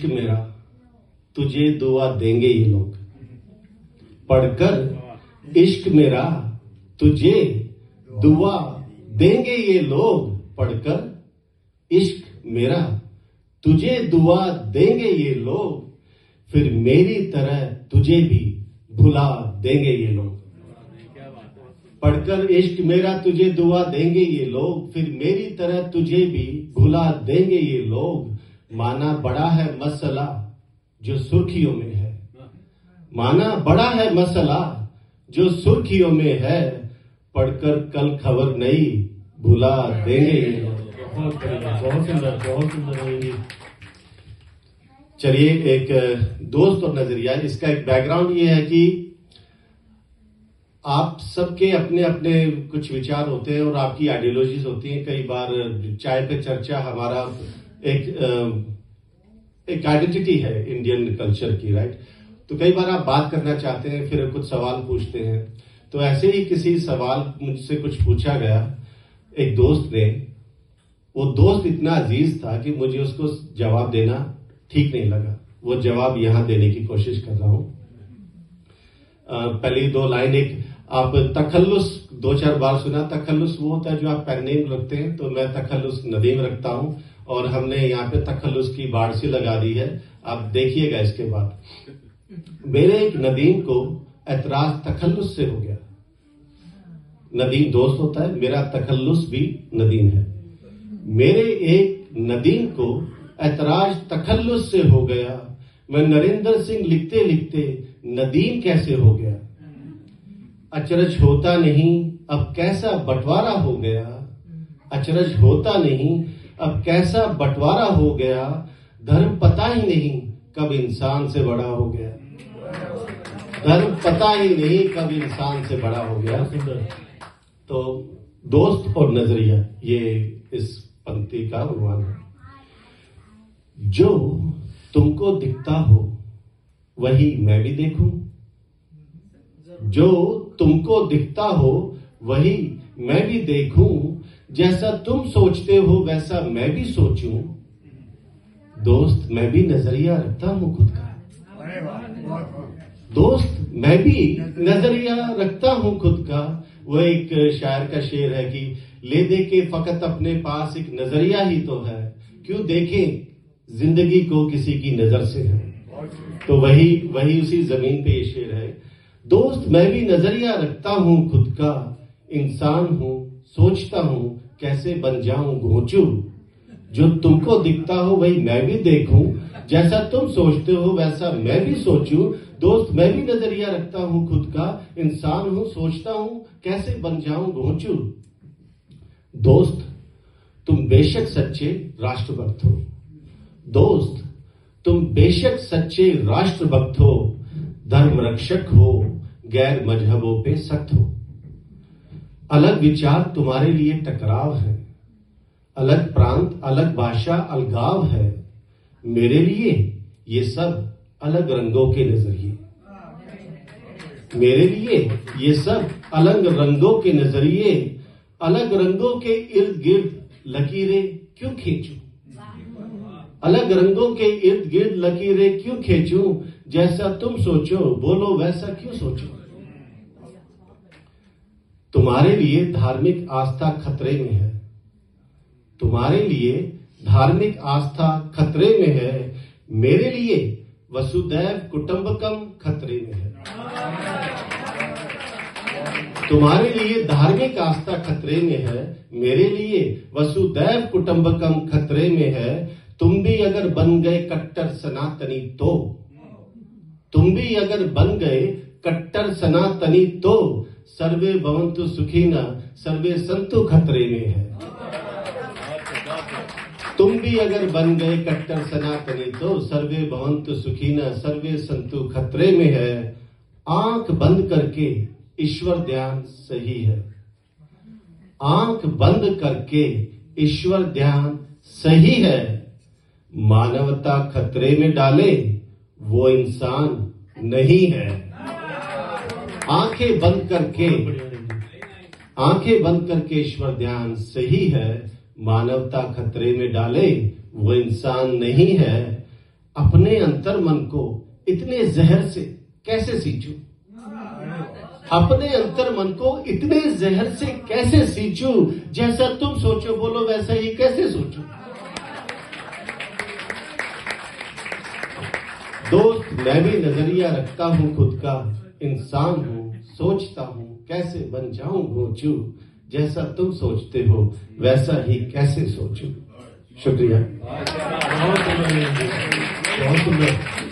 इश्क मेरा तुझे दुआ देंगे ये लोग। पढ़कर इश्क मेरा तुझे दुआ देंगे ये लोग। पढ़कर इश्क मेरा तुझे दुआ देंगे ये लोग। फिर मेरी तरह तुझे भी भुला देंगे ये लोग। पढ़कर इश्क मेरा तुझे दुआ देंगे ये लोग। फिर मेरी तरह तुझे भी भुला देंगे ये लोग। माना बड़ा है मसला जो सुर्खियों में है। माना बड़ा है मसला जो सुर्खियों में है। पढ़कर कल खबर नहीं भुला देंगे ये लोग। बहुत सुंदर। चलिए, एक दोस्त और नजरिया। इसका एक बैकग्राउंड ये है कि आप सबके अपने अपने कुछ विचार होते हैं और आपकी आइडियोलॉजीज होती हैं। कई बार चाय पे चर्चा हमारा एक आइडेंटिटी है इंडियन कल्चर की, राइट। तो कई बार आप बात करना चाहते हैं, फिर कुछ सवाल पूछते हैं। तो ऐसे ही किसी सवाल मुझसे कुछ पूछा गया एक दोस्त ने। वो दोस्त इतना अजीज था कि मुझे उसको जवाब देना ठीक नहीं लगा। वो जवाब यहां देने की कोशिश कर रहा हूं। पहली दो लाइन, एक आप तखल्लुस 2-4 बार सुना। तखल्लुस वो होता है जो आप पेन नेम रखते हैं। तो मैं तखल्लुस नदीम रखता हूं और हमने यहाँ पे तखल्लुस की बाढ़ सी लगा दी है। आप देखिएगा इसके बाद। मेरे एक नदीम को एतराज तखल्लुस से हो गया। नदीम दोस्त होता है, मेरा तखल्लुस भी नदीम है। मेरे एक नदीम को एतराज तखल्लुस से हो गया। मैं नरेंद्र सिंह लिखते लिखते नदीम कैसे हो गया। अचरज होता नहीं अब कैसा बंटवारा हो गया। अचरज होता नहीं अब कैसा बंटवारा हो गया। धर्म पता ही नहीं कब इंसान से बड़ा हो गया। धर्म पता ही नहीं कब इंसान से बड़ा हो गया। तो दोस्त और नजरिया, ये इस पंक्ति का उन्वान है। जो तुमको दिखता हो वही मैं भी देखूं। जो तुमको दिखता हो वही मैं भी देखूं। जैसा तुम सोचते हो वैसा मैं भी सोचूं। दोस्त मैं भी नजरिया रखता हूं खुद का। दोस्त मैं भी नजरिया रखता हूं खुद का। वो एक शायर का शेर है कि ले दे के फकत अपने पास एक नजरिया ही तो है। क्यों देखें जिंदगी को किसी की नजर से है। तो वही उसी जमीन पे ये शेर है। दोस्त मैं भी नजरिया रखता हूं खुद का। इंसान हूं सोचता हूं कैसे बन जाऊं घोंचू। जो तुमको दिखता हो वही मैं भी देखूं। जैसा तुम सोचते हो वैसा मैं भी सोचूं। दोस्त मैं भी नजरिया रखता हूं खुद का। इंसान हूं सोचता हूं कैसे बन जाऊं घोंचू। दोस्त तुम बेशक सच्चे राष्ट्रभक्त हो। दोस्त तुम बेशक सच्चे राष्ट्रभक्त हो। धर्म रक्षक हो गैर मजहबों पे सख्त हो। अलग विचार तुम्हारे लिए टकराव है। अलग प्रांत अलग भाषा अलगाव है। मेरे लिए ये सब अलग रंगों के नजरिए। मेरे लिए ये सब अलग रंगों के नजरिए। अलग रंगों के इर्द गिर्द लकीरें क्यों खींचूं। अलग रंगों के इर्द गिर्द लकीरें क्यों खींचूं। जैसा तुम सोचो बोलो वैसा क्यों सोचो। तुम्हारे लिए धार्मिक आस्था खतरे में है। तुम्हारे लिए धार्मिक आस्था खतरे में है। मेरे लिए वसुदैव कुटुंबकम खतरे में है। तुम्हारे लिए धार्मिक आस्था खतरे में है। मेरे लिए वसुदैव कुटुंबकम खतरे में है। तुम भी अगर बन गए कट्टर सनातनी तो। तुम भी अगर बन गए कट्टर सनातनी तो। सर्वे भवन्तु सुखिनः सर्वे संतु खतरे में है। तुम भी अगर बन गए कट्टर सनातनी तो। सर्वे भवन्तु सुखिनः सर्वे संतु खतरे में है। आंख बंद करके ईश्वर ध्यान सही है। आंख बंद करके ईश्वर ध्यान सही है। मानवता खतरे में डाले वो इंसान नहीं है। आंखें बंद करके ईश्वर ध्यान सही है। मानवता खतरे में डाले वो इंसान नहीं है। अपने अंतर मन को इतने जहर से कैसे सींचूं, अपने अंतर मन को इतने जहर से कैसे सींचूं, जैसा तुम सोचो बोलो वैसा ही कैसे सोचूं। दोस्त मैं भी नजरिया रखता हूं खुद का, इंसान हूं सोचता हूं कैसे बन जाऊं घोंचू, जैसा तुम सोचते हो वैसा ही कैसे सोचूं। शुक्रिया। बहुत सुंदर, बहुत सुंदर।